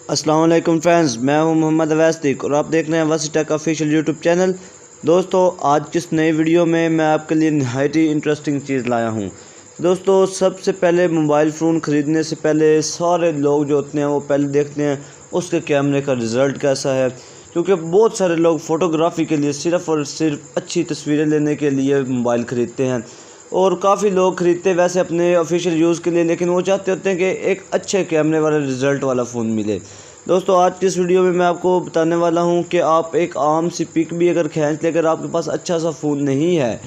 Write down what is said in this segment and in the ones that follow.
अस्सलाम वालेकुम फ्रेंड्स, मैं हूं मोहम्मद वासी और आप देख रहे हैं वासी टेक ऑफिशियल यूट्यूब चैनल। दोस्तों, आज की इस नई वीडियो में मैं आपके लिए नहायत ही इंटरेस्टिंग चीज़ लाया हूं। दोस्तों, सबसे पहले मोबाइल फ़ोन ख़रीदने से पहले सारे लोग जो होते हैं वो पहले देखते हैं उसके कैमरे का रिज़ल्ट कैसा है, क्योंकि बहुत सारे लोग फ़ोटोग्राफ़ी के लिए सिर्फ़ और सिर्फ अच्छी तस्वीरें लेने के लिए मोबाइल ख़रीदते हैं। और काफ़ी लोग ख़रीदते वैसे अपने ऑफिशियल यूज़ के लिए, लेकिन वो चाहते होते हैं कि एक अच्छे कैमरे वाला रिज़ल्ट वाला फ़ोन मिले। दोस्तों, आज की इस वीडियो में मैं आपको बताने वाला हूं कि आप एक आम सी पिक भी अगर खींच ले, अगर आपके पास अच्छा सा फ़ोन नहीं है,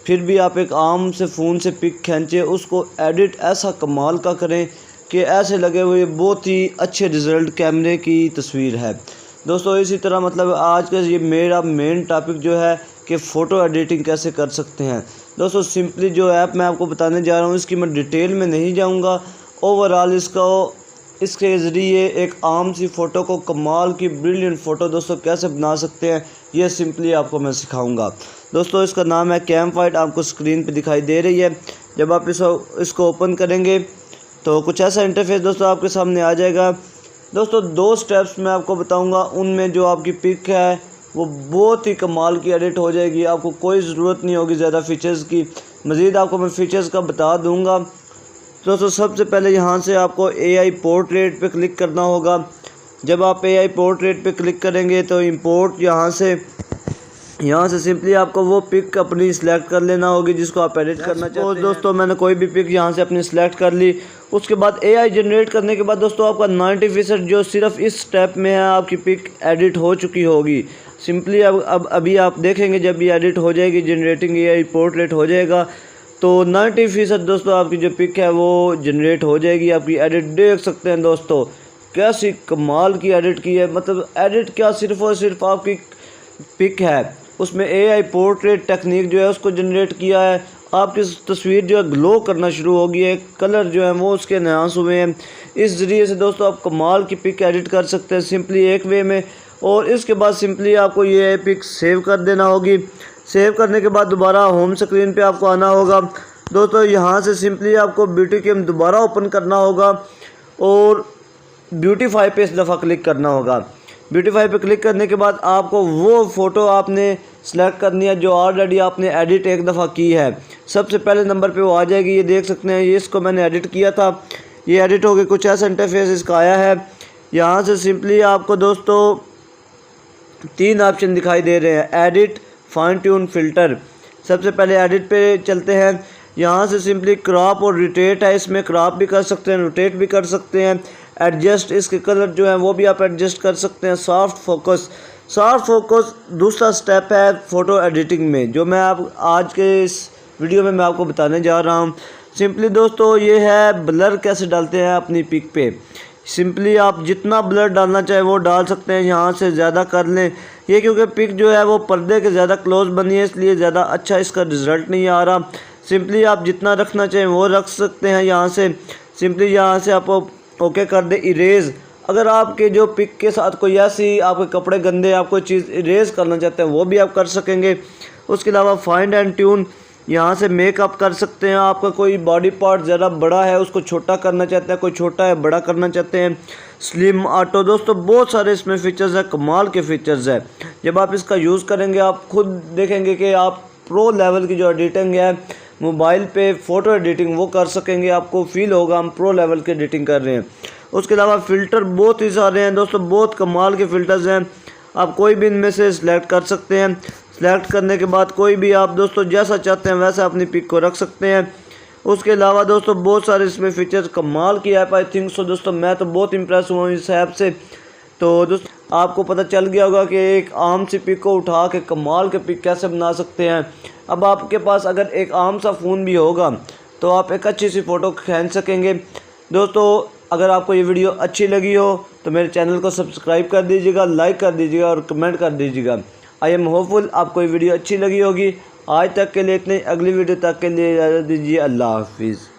फिर भी आप एक आम से फ़ोन से पिक खींचे, उसको एडिट ऐसा कमाल का करें कि ऐसे लगे हुए बहुत ही अच्छे रिज़ल्ट कैमरे की तस्वीर है। दोस्तों, इसी तरह मतलब आज का ये मेरा मेन टॉपिक जो है कि फ़ोटो एडिटिंग कैसे कर सकते हैं। दोस्तों, सिंपली जो ऐप मैं आपको बताने जा रहा हूँ इसकी मैं डिटेल में नहीं जाऊँगा। ओवरऑल इसके ज़रिए एक आम सी फ़ोटो को कमाल की ब्रिलियंट फ़ोटो दोस्तों कैसे बना सकते हैं, ये सिंपली आपको मैं सिखाऊंगा। दोस्तों, इसका नाम है कैमफाइट, आपको स्क्रीन पे दिखाई दे रही है। जब आप इसको ओपन करेंगे तो कुछ ऐसा इंटरफेस दोस्तों आपके सामने आ जाएगा। दोस्तों, 2 स्टेप्स मैं आपको बताऊंगा, उनमें जो आपकी पिक है वो बहुत ही कमाल की एडिट हो जाएगी। आपको कोई ज़रूरत नहीं होगी ज़्यादा फ़ीचर्स की। मज़ीद आपको मैं फ़ीचर्स का बता दूंगा। दोस्तों, सबसे पहले यहाँ से आपको AI पोर्ट्रेट पे क्लिक करना होगा। जब आप AI पोर्ट्रेट पे क्लिक करेंगे तो इंपोर्ट यहाँ से सिंपली आपको वो पिक अपनी सिलेक्ट कर लेना होगी जिसको आप एडिट करना चाहते हैं। दोस्तों, मैंने कोई भी पिक यहाँ से अपनी सिलेक्ट कर ली। उसके बाद AI जनरेट करने के बाद दोस्तों आपका 90% जो सिर्फ इस स्टेप में है आपकी पिक एडिट हो चुकी होगी। सिंपली अब अभी आप देखेंगे जब ये एडिट हो जाएगी, जनरेटिंग AI पोर्ट्रेट हो जाएगा, तो 90% दोस्तों आपकी जो पिक है वो जनरेट हो जाएगी। आपकी एडिट देख सकते हैं दोस्तों, कैसी कमाल की एडिट की है। मतलब एडिट क्या, सिर्फ और सिर्फ आपकी पिक है, उसमें AI पोर्ट्रेट टेक्निक जो है उसको जनरेट किया है। आपकी तस्वीर जो है ग्लो करना शुरू हो गई है, कलर जो है वो उसके एनहांस हुए हैं। इस ज़रिए से दोस्तों आप कमाल की पिक एडिट कर सकते हैं सिंपली एक वे में। और इसके बाद सिंपली आपको ये पिक सेव कर देना होगी। सेव करने के बाद दोबारा होम स्क्रीन पे आपको आना होगा। दोस्तों, यहाँ से सिंपली आपको ब्यूटी कैम दोबारा ओपन करना होगा और ब्यूटीफाई पे इस दफ़ा क्लिक करना होगा। ब्यूटीफाई पे क्लिक करने के बाद आपको वो फ़ोटो आपने सेलेक्ट करनी है जो ऑलरेडी आपने एडिट एक दफ़ा की है। सबसे पहले नंबर पे वो आ जाएगी, ये देख सकते हैं, ये इसको मैंने एडिट किया था, ये एडिट हो गई। कुछ ऐसा इंटरफेस इसका आया है। यहाँ से सिंपली आपको दोस्तों 3 ऑप्शन दिखाई दे रहे हैं, एडिट, फाइन ट्यून, फ़िल्टर। सबसे पहले एडिट पे चलते हैं। यहाँ से सिंपली क्रॉप और रोटेट है, इसमें क्रॉप भी कर सकते हैं, रोटेट भी कर सकते हैं। एडजस्ट, इसके कलर जो हैं वो भी आप एडजस्ट कर सकते हैं। सॉफ्ट फोकस दूसरा स्टेप है फ़ोटो एडिटिंग में, जो मैं आप आज के इस वीडियो में मैं आपको बताने जा रहा हूँ। सिंपली दोस्तों ये है ब्लर कैसे डालते हैं अपनी पिक पे। सिंपली आप जितना ब्लर डालना चाहे वो डाल सकते हैं, यहाँ से ज़्यादा कर लें। ये क्योंकि पिक जो है वो पर्दे के ज़्यादा क्लोज बनी है, इसलिए ज़्यादा अच्छा इसका रिज़ल्ट नहीं आ रहा। सिंपली आप जितना रखना चाहें वो रख सकते हैं। यहाँ से सिंपली यहाँ से आप ओके कर दे। इरेज़, अगर आपके जो पिक के साथ कोई ऐसी आपके कपड़े गंदे आप कोई चीज़ इरेज़ करना चाहते हैं वो भी आप कर सकेंगे। उसके अलावा फाइंड एंड ट्यून, यहाँ से मेकअप कर सकते हैं। आपका कोई बॉडी पार्ट ज़रा बड़ा है उसको छोटा करना चाहते हैं, कोई छोटा है बड़ा करना चाहते हैं। स्लिम ऑटो, दोस्तों बहुत सारे इसमें फ़ीचर्स हैं, कमाल के फ़ीचर्स हैं। जब आप इसका यूज़ करेंगे आप खुद देखेंगे कि आप प्रो लेवल की जो एडिटिंग है मोबाइल पे फ़ोटो एडिटिंग वो कर सकेंगे। आपको फ़ील होगा हम प्रो लेवल की एडिटिंग कर रहे हैं। उसके अलावा फ़िल्टर बहुत ही सारे हैं दोस्तों, बहुत कमाल के फ़िल्टर्स हैं। आप कोई भी इनमें से सिलेक्ट कर सकते हैं। सेलेक्ट करने के बाद कोई भी आप दोस्तों जैसा चाहते हैं वैसा अपनी पिक को रख सकते हैं। उसके अलावा दोस्तों बहुत सारे इसमें फ़ीचर्स, कमाल की ऐप आई थिंक सो। दोस्तों, मैं तो बहुत इंप्रेस हुआ हूँ इस ऐप से। तो दोस्तों आपको पता चल गया होगा कि एक आम सी पिक को उठा के कमाल के पिक कैसे बना सकते हैं। अब आपके पास अगर एक आम सा फ़ोन भी होगा तो आप एक अच्छी सी फ़ोटो खींच सकेंगे। दोस्तों, अगर आपको ये वीडियो अच्छी लगी हो तो मेरे चैनल को सब्सक्राइब कर दीजिएगा, लाइक कर दीजिएगा और कमेंट कर दीजिएगा। आई एम होपफुल आपको ये वीडियो अच्छी लगी होगी। आज तक के लिए इतने, अगली वीडियो तक के लिए इजाज़त दीजिए। अल्लाह हाफिज़।